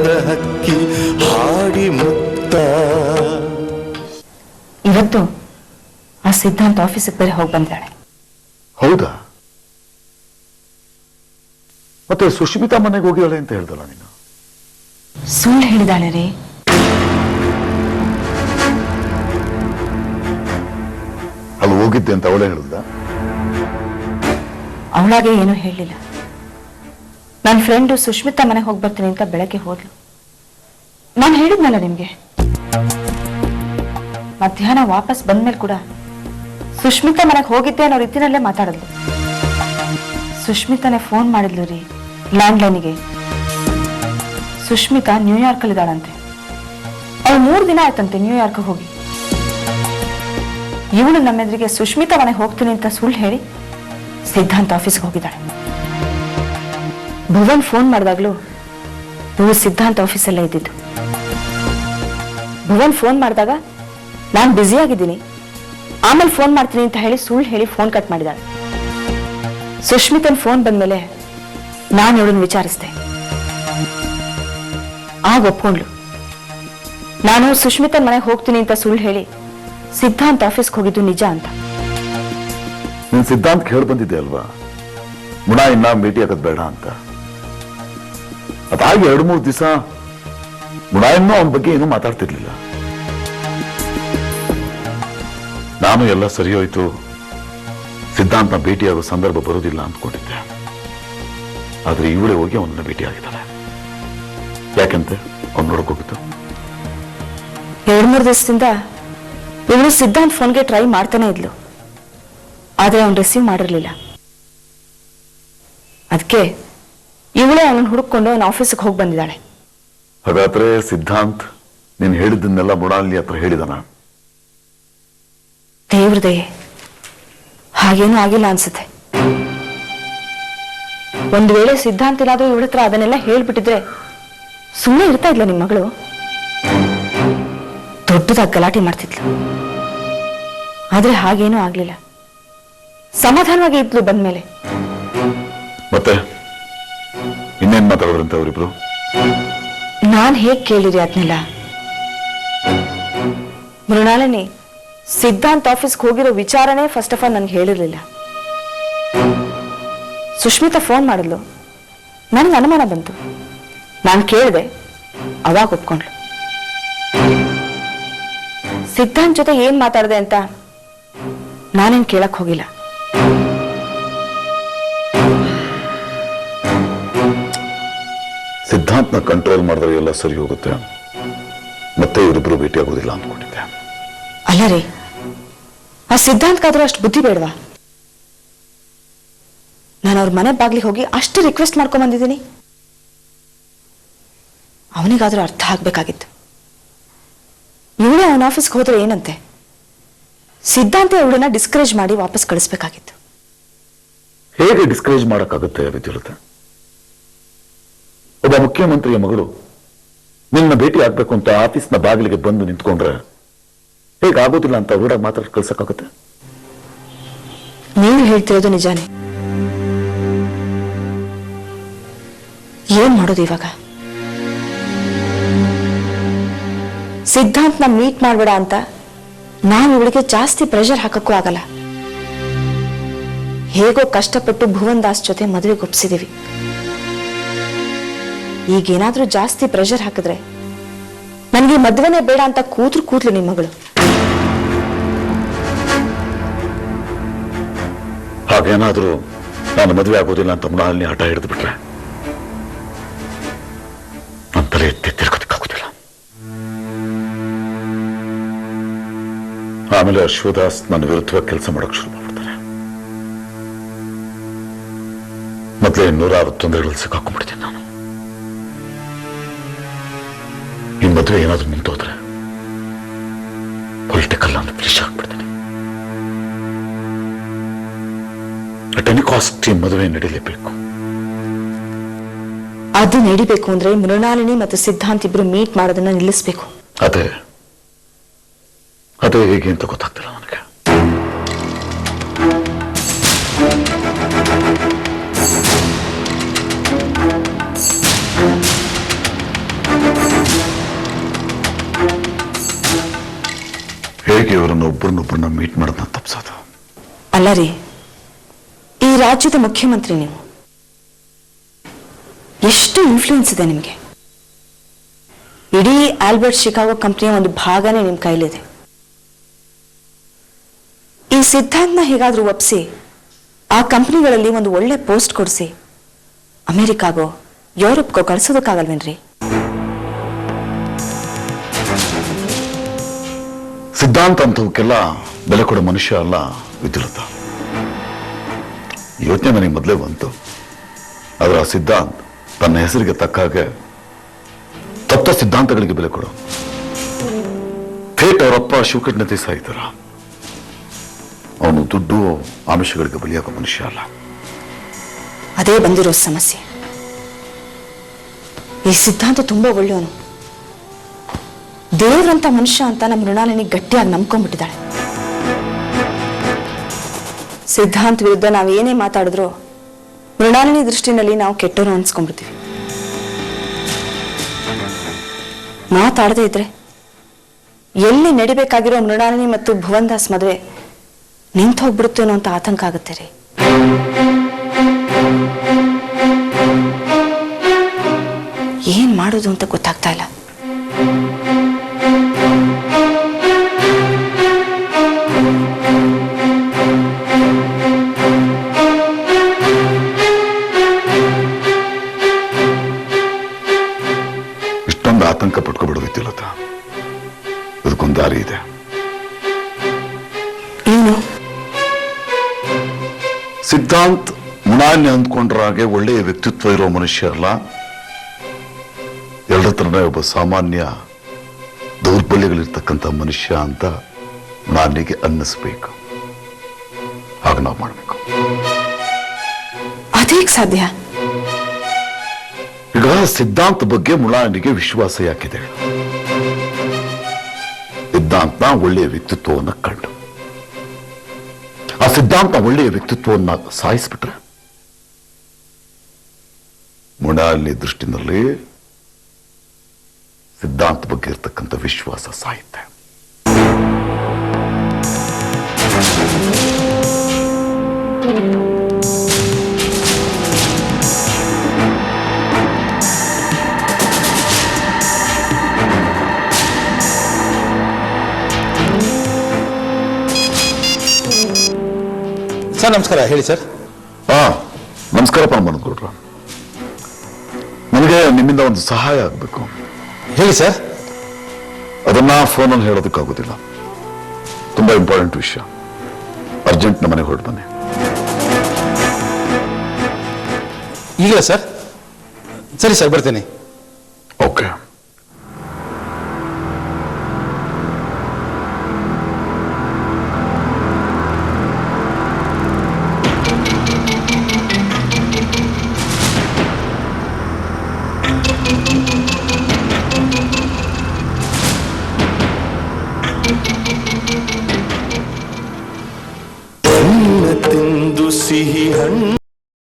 ಮಂದಾರ ಹಕ್ಕಿ ಹಾಡಿ ಮುತ್ತ. ಇವತ್ತು ಆ ಸಿದ್ಧಾಂತ ಆಫೀಸಿಗೆ ಬೇರೆ ಹೋಗಿ ಬಂದಿದ್ದಾಳೆ. ಹೌದಾ? ಮತ್ತೆ ಸುಷ್ಮಿತಾ ಮನೆಗೆ ಹೋಗಿದ್ದಾಳೆ ಅಂತ ಹೇಳ್ದಲ್ಲ ನೀನು? ಸುಳ್ಳು ಹೇಳಿದಾಳೆ ರೀ. ಅಲ್ಲಿ ಹೋಗಿದ್ದೆ ಅಂತ ಅವಳೇ ಹೇಳಿದ? ಅವಳಾಗೆ ಏನೂ ಹೇಳಲಿಲ್ಲ. ನನ್ನ ಫ್ರೆಂಡು ಸುಷ್ಮಿತಾ ಮನೆಗೆ ಹೋಗಿ ಬರ್ತೀನಿ ಅಂತ ಬೆಳಗ್ಗೆ ಹೋದ್ಲು. ನಾನು ಹೇಳಿದ್ನಲ್ಲ ನಿಮ್ಗೆ. ಮಧ್ಯಾಹ್ನ ವಾಪಸ್ ಬಂದ್ಮೇಲೆ ಕೂಡ ಸುಷ್ಮಿತಾ ಮನೆಗೆ ಹೋಗಿದ್ದೆ ಅನ್ನೋ ರೀತಿನಲ್ಲೇ ಮಾತಾಡಿದ್ಲು. ಸುಷ್ಮಿತಾನೇ ಫೋನ್ ಮಾಡಿದ್ಲು ರೀ ಲ್ಯಾಂಡ್ಲೈನಿಗೆ. ಸುಷ್ಮಿತಾ ನ್ಯೂಯಾರ್ಕ್ ಅಲ್ಲಿ ಇದ್ದಾಳಂತೆ. ಅವಳು 3 ದಿನ ಆಯ್ತಂತೆ ನ್ಯೂಯಾರ್ಕ್ ಹೋಗಿ. ಇವಳು ನಮ್ಮೆದುರಿಗೆ ಸುಷ್ಮಿತಾ ಮನೆಗೆ ಹೋಗ್ತೀನಿ ಅಂತ ಸುಳ್ಳು ಹೇಳಿ ಸಿದ್ಧಾಂತ ಆಫೀಸ್ಗೆ ಹೋಗಿದ್ದಾಳೆ. ಭುವನ್ ಫೋನ್ ಮಾಡಿದಾಗ್ಲೂ ನೀವು ಸಿದ್ಧಾಂತ ಆಫೀಸಲ್ಲೇ ಇದ್ದಿದ್ದು. ಭುವನ್ ಫೋನ್ ಮಾಡಿದಾಗ ನಾನು ಬ್ಯುಸಿ ಆಗಿದ್ದೀನಿ, ಆಮೇಲೆ ಫೋನ್ ಮಾಡ್ತೀನಿ ಅಂತ ಹೇಳಿ ಸುಳ್ಳು ಹೇಳಿ ಫೋನ್ ಕಟ್ ಮಾಡಿದಾಳೆ. ಸುಷ್ಮಿತನ್ ಫೋನ್ ಬಂದ್ಮೇಲೆ ನಾನು ಇವಳನ್ನ ವಿಚಾರಿಸಿದೆ. ಆಗ ಒಪ್ಕೊಂಡ್ಲು. ನಾನು ಸುಷ್ಮಿತನ್ ಮನೆಗೆ ಹೋಗ್ತೀನಿ ಅಂತ ಸುಳ್ಳು ಹೇಳಿ ಸಿದ್ಧಾಂತ ಆಫೀಸ್ಗೆ ಹೋಗಿದ್ದು ನಿಜ ಅಂತ. ನೀನ್ ಸಿದ್ಧಾಂತ್ ಹೇಳಿ ಬಂದಿದ್ದೆ ಅಲ್ವಾ, ಮುಣ ಇನ್ನ ಭೇಟಿ ಆಗೋದ್ ಬೇಡ ಅಂತ. ಅದಾಗಿ 2-3 ದಿವಸ ಮುಣ ಇನ್ನೂ ಅವನ ಬಗ್ಗೆ ಏನೂ ಮಾತಾಡ್ತಿರ್ಲಿಲ್ಲ. ನಾನು ಎಲ್ಲ ಸರಿ ಹೋಯ್ತು, ಸಿದ್ಧಾಂತನ ಭೇಟಿಯಾಗೋ ಸಂದರ್ಭ ಬರೋದಿಲ್ಲ ಅಂದ್ಕೊಂಡಿದ್ದೆ. ಆದ್ರೆ ಇವಳೇ ಹೋಗಿ ಅವನನ್ನ ಭೇಟಿ ಆಗಿದ್ದಾಳೆ. ಯಾಕಂತೆ ಅವ್ನು ನೋಡಕ್ ಹೋಗಿತ್ತು. 2-3 ದಿವಸದಿಂದ ಇವಳು ಸಿದ್ಧಾಂತ್ ಫೋನ್ಗೆ ಟ್ರೈ ಮಾಡ್ತಾನೆ ಇದ್ಲು, ಆದ್ರೆ ಅವನು ರಿಸೀವ್ ಮಾಡಿರ್ಲಿಲ್ಲ. ಅದಕ್ಕೆ ಇವಳೇ ಅವನನ್ನು ಹುಡುಕೊಂಡು ಅವನ ಆಫೀಸಿಗೆ ಹೋಗಿ ಬಂದಿದ್ದಾಳೆ. ಹಾಗಾದ್ರೆ ಸಿದ್ಧಾಂತ್ ನೀನ್ ಹೇಳಿದ್ದನ್ನೆಲ್ಲ ಮುಣಾಲಿ ಹತ್ರ ಹೇಳಿದಾನ? ದೇವ್ರದೇ ಹಾಗೇನೂ ಆಗಿಲ್ಲ ಅನ್ಸುತ್ತೆ. ಒಂದು ವೇಳೆ ಸಿದ್ಧಾಂತ ಏನಾದ್ರೂ ಇವಳ ಹತ್ರ ಅದನ್ನೆಲ್ಲ ಹೇಳ್ಬಿಟ್ಟಿದ್ರೆ ಸುಮ್ಮನೆ ಇರ್ತಾ ಇದ್ಲ ನಿಮ್ಮ ಮಗಳು? ದೊಡ್ಡದಾಗಿ ಗಲಾಟೆ ಮಾಡ್ತಿದ್ಲು. ಆದ್ರೆ ಹಾಗೇನೂ ಆಗ್ಲಿಲ್ಲ, ಸಮಾಧಾನವಾಗಿ ಇದ್ಲು ಬಂದ್ಮೇಲೆ. ಮತ್ತೆ ಇನ್ನೇನ್ ಮಾತಾಡೋದ್ರಂತೆ ಅವರಿಬ್ರು? ನಾನ್ ಹೇಗ್ ಕೇಳಿರಿ ಅದನ್ನೆಲ್ಲ? ಮೃಣಾಲಿನಿ ಸಿದ್ಧಾಂತ್ ಆಫೀಸ್ಗೆ ಹೋಗಿರೋ ವಿಚಾರನೇ ಫಸ್ಟ್ ಆಫ್ ಆಲ್ ನನ್ಗೆ ಹೇಳಿರ್ಲಿಲ್ಲ. ಸುಷ್ಮಿತಾ ಫೋನ್ ಮಾಡಿದ್ಲು, ನನ್ಗೆ ಅನುಮಾನ ಬಂತು. ನಾನು ಕೇಳಿದೆ, ಅವಾಗ ಒಪ್ಕೊಂಡ್ಲು. ಸಿದ್ಧಾಂತ್ ಜೊತೆ ಏನ್ ಮಾತಾಡಿದೆ ಅಂತ ನಾನೇನ್ ಕೇಳಕ್ ಹೋಗಿಲ್ಲ. ಸಿದ್ಧಾಂತ್ನ ಕಂಟ್ರೋಲ್ ಮಾಡಿದ್ರೆ ಎಲ್ಲ ಸರಿ ಹೋಗುತ್ತೆ, ಮತ್ತೆ ಇವರಿಬ್ರು ಭೇಟಿ ಆಗೋದಿಲ್ಲ ಅಂದ್ಕೊಂಡಿದ್ದೆ. ಅಲ್ಲ ರೀ, ಆ ಸಿದ್ಧಾಂತ್ಗಾದ್ರೂ ಅಷ್ಟು ಬುದ್ಧಿ ಬೇಡವಾ? ನಾನು ಅವ್ರ ಮನೆ ಬಾಗ್ಲಿಗೆ ಹೋಗಿ ಅಷ್ಟು ರಿಕ್ವೆಸ್ಟ್ ಮಾಡ್ಕೊಂಡ್ ಬಂದಿದ್ದೀನಿ. ಅವನಿಗಾದ್ರೂ ಅರ್ಥ ಆಗ್ಬೇಕಾಗಿತ್ತು. ಇವಳೇ ಅವನ ಆಫೀಸ್ಗೆ ಹೋದ್ರೆ ಏನಂತೆ? ಸಿದ್ಧಾಂತ ಇವಳನ್ನ ಡಿಸ್ಕರೇಜ್ ಮಾಡಿ ವಾಪಸ್ ಕಳಿಸ್ಬೇಕಾಗಿತ್ತು. ಹೇಗೆ ಡಿಸ್ಕರೇಜ್ ಮಾಡಕ್ಕಾಗುತ್ತೆ ವಿದ್ಯುಲತೆ? ಒಬ್ಬ ಮುಖ್ಯಮಂತ್ರಿಯ ಮಗಳು ನಿನ್ನ ಭೇಟಿ ಆಗ್ಬೇಕು ಅಂತ ಆಫೀಸ್ನ ಬಾಗಿಲಿಗೆ ಬಂದು ನಿಂತ್ಕೊಂಡ್ರೆ ಹೇಗಾಗೋದಿಲ್ಲ ಅಂತ ರೂಢಾಗಿ ಮಾತಾಡಿ ಕಳ್ಸಕ್ಕಾಗುತ್ತೆ? ನೀವು ಹೇಳ್ತಿರೋದು ನಿಜಾನೇ. ಏನ್ ಮಾಡೋದು ಇವಾಗ? ಸಿದ್ಧಾಂತ್ನ ಮೀಟ್ ಮಾಡ್ಬೇಡ ಅಂತ ನಾವು ಇವಳಿಗೆ ಜಾಸ್ತಿ ಪ್ರೆಷರ್ ಹಾಕಕ್ಕೂ ಆಗಲ್ಲ. ಹೇಗೋ ಕಷ್ಟಪಟ್ಟು ಭುವನ್ ದಾಸ್ ಜೊತೆ ಮದುವೆಗೆ ಒಪ್ಸಿದೀವಿ. ಈಗೇನಾದ್ರೂ ಜಾಸ್ತಿ ಪ್ರೆಷರ್ ಹಾಕಿದ್ರೆ ನನಗೆ ಮದುವೆನೇ ಬೇಡ ಅಂತ ಕೂತ್ಲು ನಿಮ್ಮ ಮಗಳು. ಹಾಗೇನಾದ್ರೂ ನಾನು ಮದುವೆ ಆಗೋದಿಲ್ಲ ಅಂತ ಮುಣಾಲಿನಿ ಹಠ ಹಿಡಿದು ಬಿಟ್ರೆ ನನ್ನ ತಲೆ ಎತ್ತಿ ತಿರ್ಗೋದಕ್ಕಾಗೋದಿಲ್ಲ. ಆಮೇಲೆ ಅಶ್ವದಾಸ್ ನನ್ನ ವಿರುದ್ಧವಾಗಿ ಕೆಲಸ ಮಾಡಕ್ ಶುರು ಮಾಡ್ತಾರೆ. ಮೊದಲೇ 106 ತೊಂದರೆಗಳಲ್ಲಿ ಸಿಕ್ಕಾಕೊಂಡ್ಬಿಡ್ತೀನಿ ನಾನು. ಈ ಮದುವೆ ಏನಾದ್ರೂ ನಿಂತೋದ್ರೆ ಪೊಲಿಟಿಕಲ್ ಅಂತ ಫಿನಿಶ್ ಆಗ್ಬಿಡ್ತೀನಿ. ಅಟ್ ಎನಿ ಕಾಸ್ಟ್ ಈ ಮದುವೆ ನಡೀಲೇಬೇಕು. ಅದು ನಡಿಬೇಕು ಅಂದ್ರೆ ಮೃಣಾಲಿನಿ ಮತ್ತು ಸಿದ್ಧಾಂತ್ ಇಬ್ರು ಮೀಟ್ ಮಾಡೋದನ್ನ ನಿಲ್ಲಿಸಬೇಕು. ಅದೇ ಹೇಗೆ ಅಂತ ಗೊತ್ತಾಗ್ತಿಲ್ಲ ನನಗೆ. ಹೇಗೆ ಇವರನ್ನು ಒಬ್ಬರನ್ನೊಬ್ಬರನ್ನ ಮೀಟ್ ಮಾಡೋದನ್ನ ತಪ್ಪಿಸೋದು? ಅಲ್ಲ ರೀ, ಈ ರಾಜ್ಯದ ಮುಖ್ಯಮಂತ್ರಿ ನೀವು. ಎಷ್ಟು ಇನ್ಫ್ಲೂಯೆನ್ಸ್ ಇದೆ ನಿಮಗೆ. ಇಡೀ ಆಲ್ಬರ್ಟ್ ಶಿಕಾಗೋ ಕಂಪ್ನಿಯ ಒಂದು ಭಾಗನೇ ನಿಮ್ಮ ಕೈಲಿದೆ. ಈ ಸಿದ್ಧಾಂತನ ಹೇಗಾದ್ರೂ ಒಪ್ಪಿಸಿ ಆ ಕಂಪ್ನಿಗಳಲ್ಲಿ ಒಂದು ಒಳ್ಳೆ ಪೋಸ್ಟ್ ಕೊಡಿಸಿ ಅಮೆರಿಕಾಗೋ ಯುರೋಪ್ಗೋ ಕಳಿಸೋದಕ್ಕಾಗಲ್ವೇನ್ರಿ? ಸಿದ್ಧಾಂತ ಅಂತವಕ್ಕೆಲ್ಲ ಬೆಲೆ ಕೊಡೋ ಮನುಷ್ಯ ಅಲ್ಲ ವಿದ್ಯುಲತ. ಯೋಚನೆ ನನಗೆ ಮೊದಲೇ ಬಂತು. ಆದ್ರೆ ಆ ಸಿದ್ಧಾಂತ ತನ್ನ ಹೆಸರಿಗೆ ತಕ್ಕ ಹಾಗೆ ತಪ್ಪ ಸಿದ್ಧಾಂತಗಳಿಗೆ ಬೆಲೆ ಕೊಡು. ಥೇಟ್ ಅವರಪ್ಪ ಶಿವಕೃಷ್ಣತೆ ಸಾಯ್ತಾರ. ಅವನು ದುಡ್ಡು ಆಮಿಷಗಳಿಗೆ ಬಲಿಯಾಗೋ ಮನುಷ್ಯ ಅಲ್ಲ. ಅದೇ ಬಂದಿರೋ ಸಮಸ್ಯೆ. ಈ ಸಿದ್ಧಾಂತ ತುಂಬಾ ಒಳ್ಳೆಯವನು, ದೇವ್ರಂತ ಮನುಷ್ಯ ಅಂತ ನಮ್ಮ ಮೃಣಾಲಿನಿ ಗಟ್ಟಿಯಾಗಿ ನಂಬ್ಕೊಂಡ್ಬಿಟ್ಟಿದ್ದಾಳೆ. ಸಿದ್ಧಾಂತ ವಿರುದ್ಧ ನಾವೇನೇ ಮಾತಾಡಿದ್ರು ಮೃಣಾಲಿನಿ ದೃಷ್ಟಿನಲ್ಲಿ ನಾವು ಕೆಟ್ಟವರು ಅನ್ಸ್ಕೊಂಡ್ಬಿಡ್ತೀವಿ. ಮಾತಾಡದೇ ಇದ್ರೆ ಎಲ್ಲಿ ನಡಿಬೇಕಾಗಿರೋ ಮೃಣಾಲಿನಿ ಮತ್ತು ಭುವನ್ ದಾಸ್ ಮದುವೆ ನಿಂತು ಹೋಗ್ಬಿಡುತ್ತೇನೋ ಅಂತ ಆತಂಕ ಆಗುತ್ತೆ ರೀ. ಏನ್ ಮಾಡೋದು ಅಂತ ಗೊತ್ತಾಗ್ತಾ ಇಲ್ಲ. ಇಷ್ಟೊಂದು ಆತಂಕ ಪಟ್ಕೊಬಿಡೋದಿತ್ತಿಲ್ಲತ್ತ. ಅದಕ್ಕೊಂದು ದಾರಿ ಇದೆ. ಏನು? ಸಿದ್ಧಾಂತ್ ಮುನಾನ್ಯ ಅಂದ್ಕೊಂಡ್ರ ಹಾಗೆ ಒಳ್ಳೆಯ ವ್ಯಕ್ತಿತ್ವ ಇರೋ ಮನುಷ್ಯ ಅಲ್ಲ. ಎಲ್ಲರ ಹತ್ರನೇ ಒಬ್ಬ ಸಾಮಾನ್ಯ ದೌರ್ಬಲ್ಯಗಳಿರ್ತಕ್ಕಂಥ ಮನುಷ್ಯ ಅಂತ ಮುನಾನ್ಯಗೆ ಅನ್ನಿಸ್ಬೇಕು. ಹಾಗೆ ನಾವು ಮಾಡಬೇಕು. ಅದೇಗ್ ಸಾಧ್ಯ? ಈಗ ಸಿದ್ಧಾಂತ ಬಗ್ಗೆ ಮುನಾನ್ಯಗೆ ವಿಶ್ವಾಸ ಯಾಕಿದೆ? ಸಿದ್ಧಾಂತನ ಒಳ್ಳೆಯ ವ್ಯಕ್ತಿತ್ವವನ್ನು ಕಂಡು ಆ ಸಿದ್ಧಾಂತ ಒಳ್ಳೆಯ ವ್ಯಕ್ತಿತ್ವವನ್ನು ಸಾಯಿಸ್ಬಿಟ್ರೆ ಮುನಾಲಿ ದೃಷ್ಟಿನಲ್ಲಿ ಸಿದ್ಧಾಂತ ಬಗ್ಗೆ ಇರತಕ್ಕಂಥ ವಿಶ್ವಾಸ ಸಾಯುತ್ತೆ. ಸರ್ ನಮಸ್ಕಾರ. ಹೇಳಿ ಸರ್. ನಮಸ್ಕಾರ ಪರಮಾನಂದಗೌಡ್ರ. ನನಗೆ ನಿಮ್ಮಿಂದ ಒಂದು ಸಹಾಯ ಆಗಬೇಕು. ಹೇಳಿ ಸರ್. ಅದನ್ನ ಫೋನಲ್ಲಿ ಹೇಳೋದಕ್ಕಾಗೋದಿಲ್ಲ. ತುಂಬಾ ಇಂಪಾರ್ಟೆಂಟ್ ವಿಷಯ. ಅರ್ಜೆಂಟ್ ನಮ್ಮ ಮನೆಗೆ ಹೊರಟು ಬನ್ನಿ. ಈಗಲೇ ಸರ್? ಸರಿ ಸರ್, ಬರ್ತೇನೆ. ಓಕೆ. ತಿಂದು ಸಿಹಿ ಹಣ್ಣು